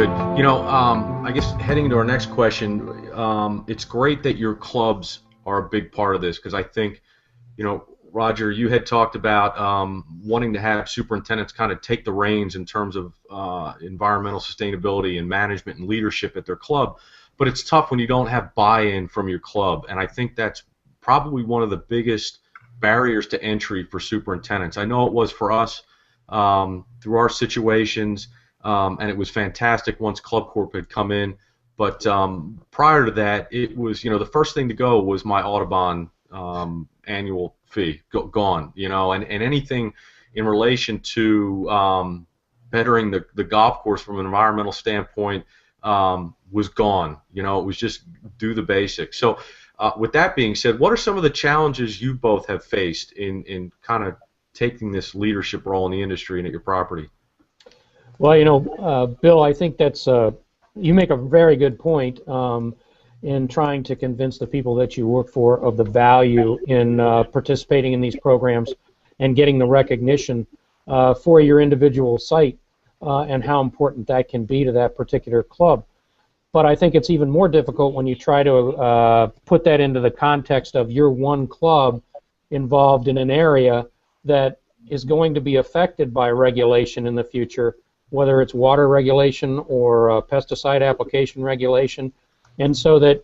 good. I guess heading into our next question, it's great that your clubs are a big part of this, because I think, Roger, you had talked about wanting to have superintendents kind of take the reins in terms of environmental sustainability and management and leadership at their club, but it's tough when you don't have buy-in from your club, and I think that's probably one of the biggest barriers to entry for superintendents. I know it was for us through our situations, and it was fantastic once Club Corp had come in, but prior to that, it was, the first thing to go was my Audubon annual fee gone, and anything in relation to bettering the golf course from an environmental standpoint was gone. It was just do the basics. So with that being said, what are some of the challenges you both have faced in kind of taking this leadership role in the industry and at your property? Well, Bill, I think that's you make a very good point in trying to convince the people that you work for of the value in participating in these programs and getting the recognition for your individual site and how important that can be to that particular club. But I think it's even more difficult when you try to put that into the context of your one club involved in an area that is going to be affected by regulation in the future, whether it's water regulation or pesticide application regulation. And so that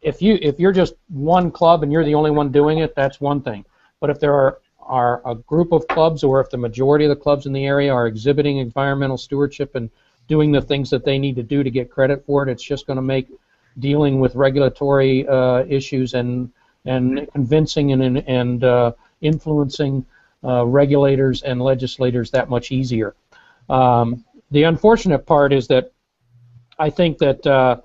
if you're just one club and you're the only one doing it, that's one thing. But if there are a group of clubs, or if the majority of the clubs in the area are exhibiting environmental stewardship and doing the things that they need to do to get credit for it, it's just going to make dealing with regulatory issues and convincing and influencing regulators and legislators that much easier. The unfortunate part is that I think that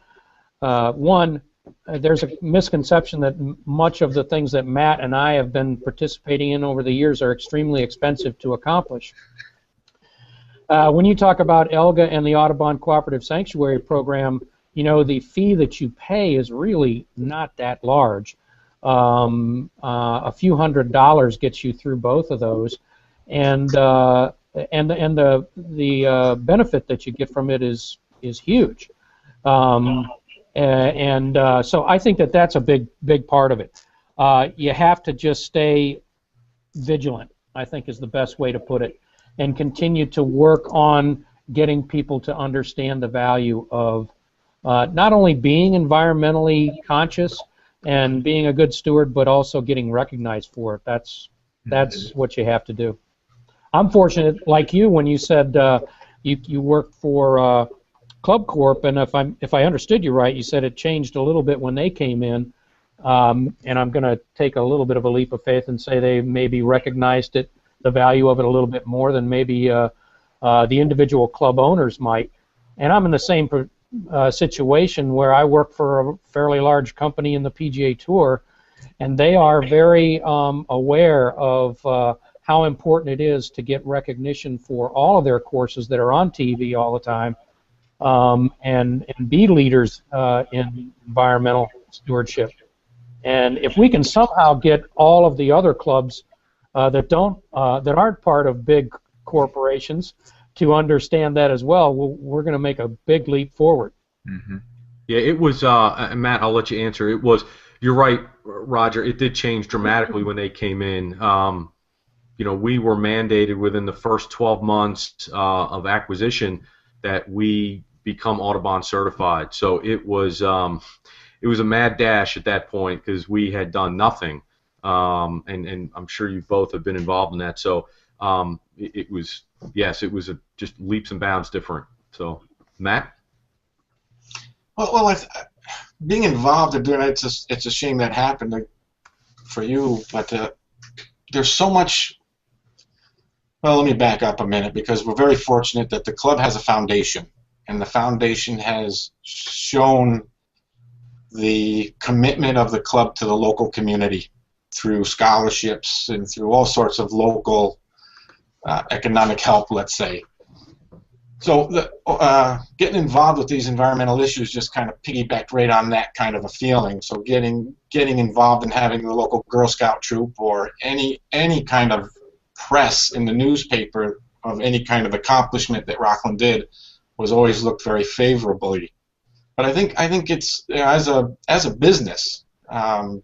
one, there's a misconception that much of the things that Matt and I have been participating in over the years are extremely expensive to accomplish. When you talk about ELGA and the Audubon Cooperative Sanctuary Program, the fee that you pay is really not that large. A few $100s gets you through both of those, and the benefit that you get from it is huge. So I think that that's a big part of it. You have to just stay vigilant, I think, is the best way to put it, and continue to work on getting people to understand the value of not only being environmentally conscious and being a good steward, but also getting recognized for it. That's what you have to do. I'm fortunate, like you, when you said you worked for Club Corp, and if I understood you right, you said it changed a little bit when they came in, and I'm going to take a little bit of a leap of faith and say they maybe recognized the value of it a little bit more than maybe the individual club owners might. And I'm in the same situation where I work for a fairly large company in the PGA Tour, and they are very aware of how important it is to get recognition for all of their courses that are on TV all the time, and be leaders in environmental stewardship. And if we can somehow get all of the other clubs that aren't part of big corporations to understand that as well, we're going to make a big leap forward. Mm-hmm. Yeah, it was, Matt, I'll let you answer. It was, you're right, Roger, it did change dramatically when they came in. We were mandated within the first 12 months of acquisition that we become Audubon certified. So it was a mad dash at that point because we had done nothing. And I'm sure you both have been involved in that. So it was just leaps and bounds different. So, Matt? Well, being involved in doing it, it's a shame that happened for you, but there's so much. Well, let me back up a minute, because we're very fortunate that the club has a foundation, and the foundation has shown the commitment of the club to the local community through scholarships and through all sorts of local economic help, let's say. So getting involved with these environmental issues just kind of piggybacked right on that kind of a feeling. So getting involved in having the local Girl Scout troop or any kind of press in the newspaper of any kind of accomplishment that Rockland did was always looked very favorably. But I think it's, you know, as a business, to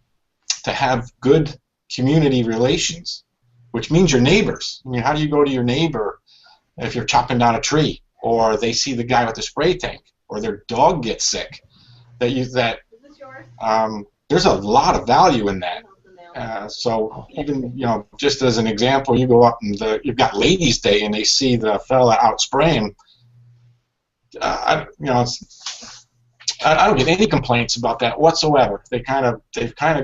have good community relations, which means your neighbors. I mean, how do you go to your neighbor if you're chopping down a tree, or they see the guy with the spray tank, or their dog gets sick? There's a lot of value in that. So even, you know, just as an example, you go up and you've got Ladies' Day and they see the fella out spraying. I don't get any complaints about that whatsoever. They've kind of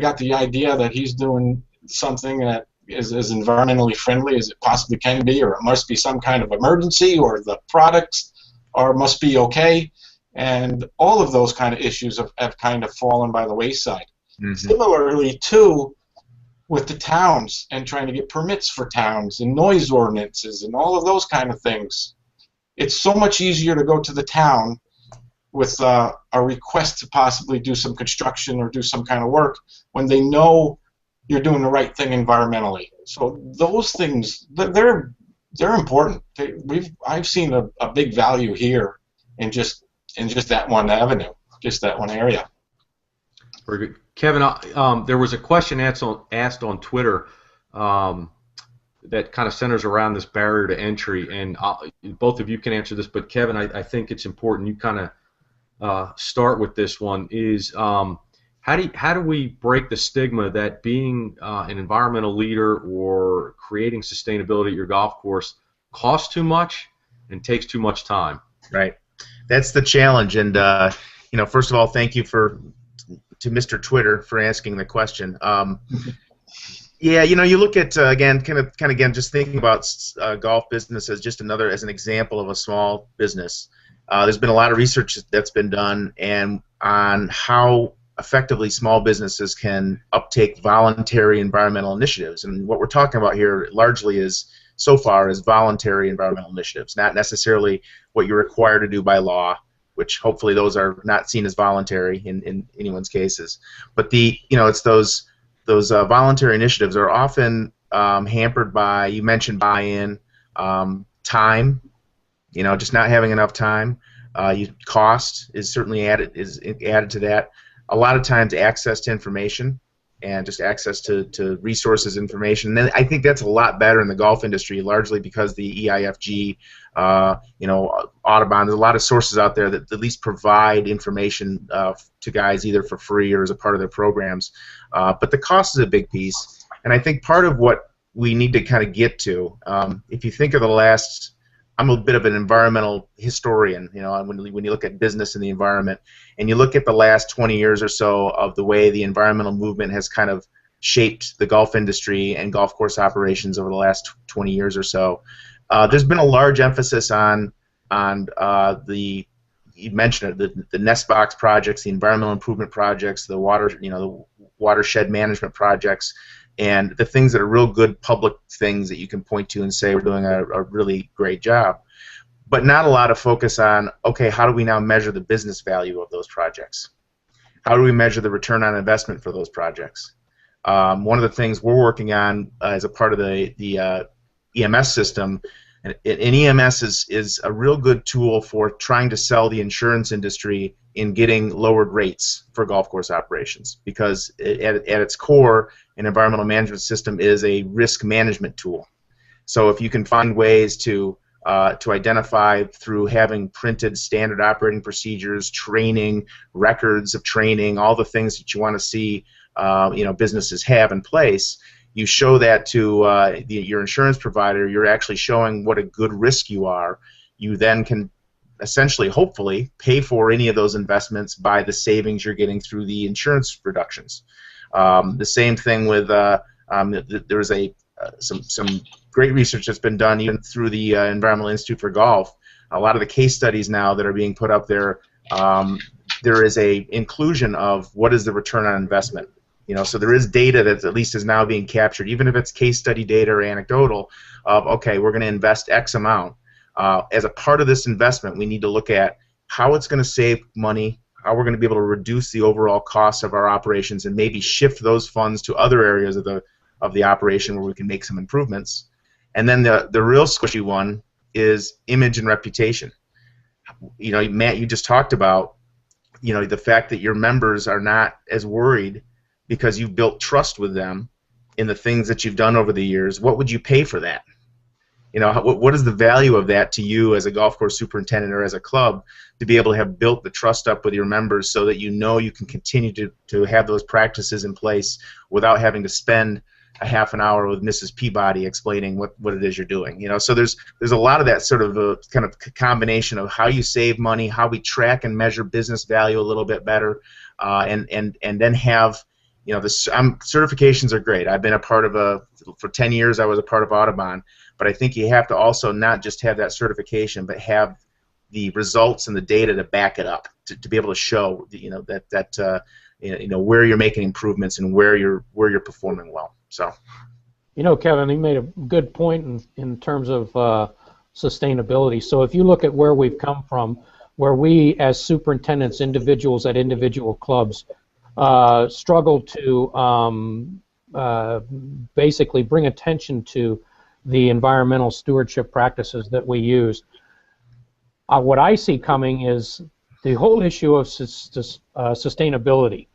got the idea that he's doing something that is as environmentally friendly as it possibly can be, or it must be some kind of emergency, or the products must be okay, and all of those kind of issues have kind of fallen by the wayside. Mm-hmm. Similarly, too, with the towns and trying to get permits for towns and noise ordinances and all of those kind of things. It's so much easier to go to the town with a request to possibly do some construction or do some kind of work when they know you're doing the right thing environmentally. So those things, they're important. I've seen a big value here in just that one avenue, just that one area. Very good. Kevin, there was a question asked on Twitter that kind of centers around this barrier to entry, and both of you can answer this, but Kevin, I think it's important you kind of start with this one. Is how do we break the stigma that being an environmental leader or creating sustainability at your golf course costs too much and takes too much time? Right. That's the challenge, and you know, first of all, thank you to Mr. Twitter for asking the question. Yeah, you know, you look at again, just thinking about golf business as just as an example of a small business. There's been a lot of research that's been done on how effectively small businesses can uptake voluntary environmental initiatives, and what we're talking about here largely is voluntary environmental initiatives, not necessarily what you're required to do by law, which hopefully those are not seen as voluntary in anyone's cases. But it's those voluntary initiatives are often hampered by, you mentioned buy-in, time, just not having enough time. Cost is certainly added to that. A lot of times access to information and just access to resources, information. And then I think that's a lot better in the golf industry, largely because the EIFG, Audubon, there's a lot of sources out there that at least provide information to guys either for free or as a part of their programs. But the cost is a big piece. And I think part of what we need to kind of get to, if you think of the last, I'm a bit of an environmental historian, when you look at business and the environment, and you look at the last 20 years or so of the way the environmental movement has kind of shaped the golf industry and golf course operations over the last 20 years or so. There's been a large emphasis on you mentioned it, the nest box projects, the environmental improvement projects, the watershed management projects, and the things that are real good public things that you can point to and say we're doing a really great job. But not a lot of focus on, okay, how do we now measure the business value of those projects? How do we measure the return on investment for those projects? One of the things we're working on as a part of the EMS system, and EMS is a real good tool for trying to sell the insurance industry in getting lowered rates for golf course operations, because at its core, an environmental management system is a risk management tool. So if you can find ways to identify through having printed standard operating procedures, training, records of training, all the things that you want to see businesses have in place, you show that to your insurance provider, you're actually showing what a good risk you are. You then can essentially, hopefully, pay for any of those investments by the savings you're getting through the insurance reductions. The same thing with there was some great research that's been done even through the Environmental Institute for Golf. A lot of the case studies now that are being put up there, there is a inclusion of what is the return on investment. So there is data that at least is now being captured, even if it's case study data or anecdotal, of, okay, we're going to invest X amount. As a part of this investment, we need to look at how it's going to save money, how we're going to be able to reduce the overall cost of our operations, and maybe shift those funds to other areas of the operation where we can make some improvements. And then the real squishy one is image and reputation. Matt, you just talked about, the fact that your members are not as worried because you've built trust with them in the things that you've done over the years. What would you pay for that? What is the value of that to you as a golf course superintendent or as a club to be able to have built the trust up with your members so that you can continue to have those practices in place without having to spend a half an hour with Mrs. Peabody explaining what it is you're doing. So there's a lot of that sort of a kind of combination of how you save money, how we track and measure business value a little bit better, and then have certifications are great. I've been a part of for 10 years I was a part of Audubon, but I think you have to also not just have that certification, but have the results and the data to back it up, to be able to show where you're making improvements and where you're performing well. So, Kevin, you made a good point in terms of sustainability. So if you look at where we've come from, where we as superintendents, individuals at individual clubs, struggle to basically bring attention to the environmental stewardship practices that we use. What I see coming is the whole issue of sustainability.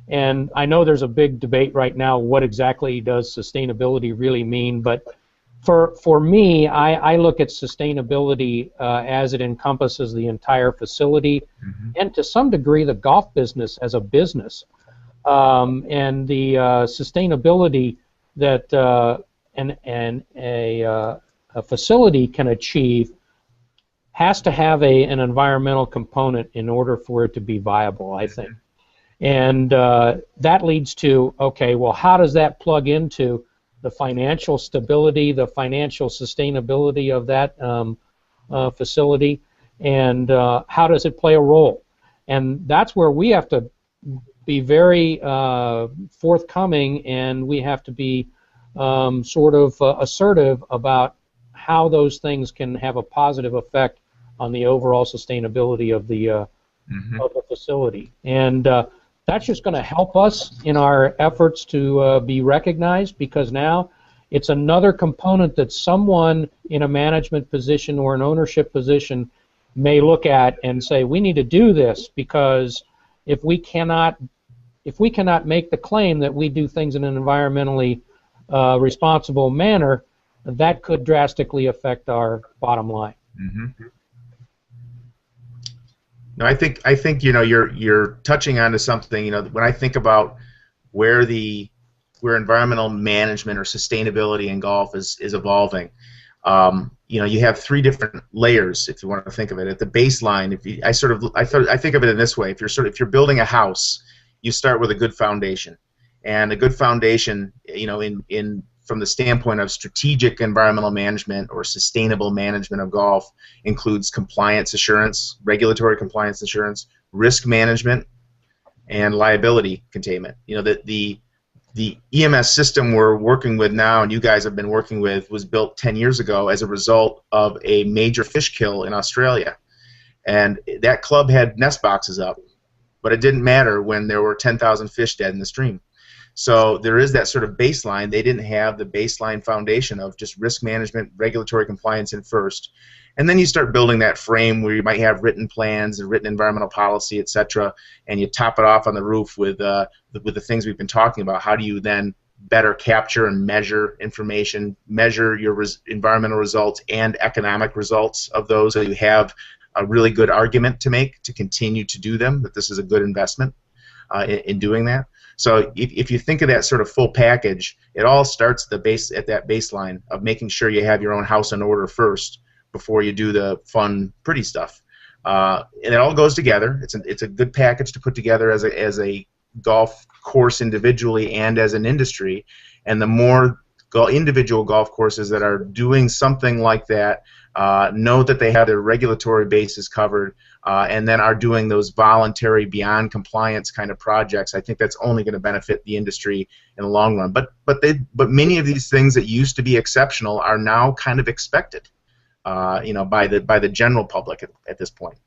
And I know there's a big debate right now, what exactly does sustainability really mean, but for me, I look at sustainability as it encompasses the entire facility, and to some degree the golf business as a business. And the sustainability that a facility can achieve has to have an environmental component in order for it to be viable, I think. And that leads to, okay, well, how does that plug into the financial stability, the financial sustainability of that facility, and how does it play a role? And that's where we have to be very forthcoming, and we have to be sort of assertive about how those things can have a positive effect on the overall sustainability of the facility. And that's just going to help us in our efforts to be recognized, because now it's another component that someone in a management position or an ownership position may look at and say, we need to do this, because if we cannot make the claim that we do things in an environmentally responsible manner, that could drastically affect our bottom line. No, I think you're touching onto something. When I think about where environmental management or sustainability in golf is evolving, you have three different layers, if you want to think of it. At the baseline, I think of it in this way: if you're building a house, you start with a good foundation, and a good foundation, from the standpoint of strategic environmental management or sustainable management of golf, includes compliance assurance, regulatory compliance assurance, risk management, and liability containment. The EMS system we're working with now, and you guys have been working with, was built 10 years ago as a result of a major fish kill in Australia. And that club had nest boxes up, but it didn't matter when there were 10,000 fish dead in the stream. So there is that sort of baseline. They didn't have the baseline foundation of just risk management, regulatory compliance in first. And then you start building that frame where you might have written plans and written environmental policy, etc., and you top it off on the roof with the things we've been talking about. How do you then better capture and measure information, measure your environmental results and economic results of those, so you have a really good argument to make to continue to do them, that this is a good investment in doing that. So if you think of that sort of full package, it all starts at that baseline of making sure you have your own house in order first before you do the fun, pretty stuff. And it all goes together. It's a good package to put together as a golf course individually and as an industry. And the more individual golf courses that are doing something like that know that they have their regulatory bases covered, and then are doing those voluntary, beyond compliance kind of projects, I think that's only going to benefit the industry in the long run. But many of these things that used to be exceptional are now kind of expected, by the general public at this point.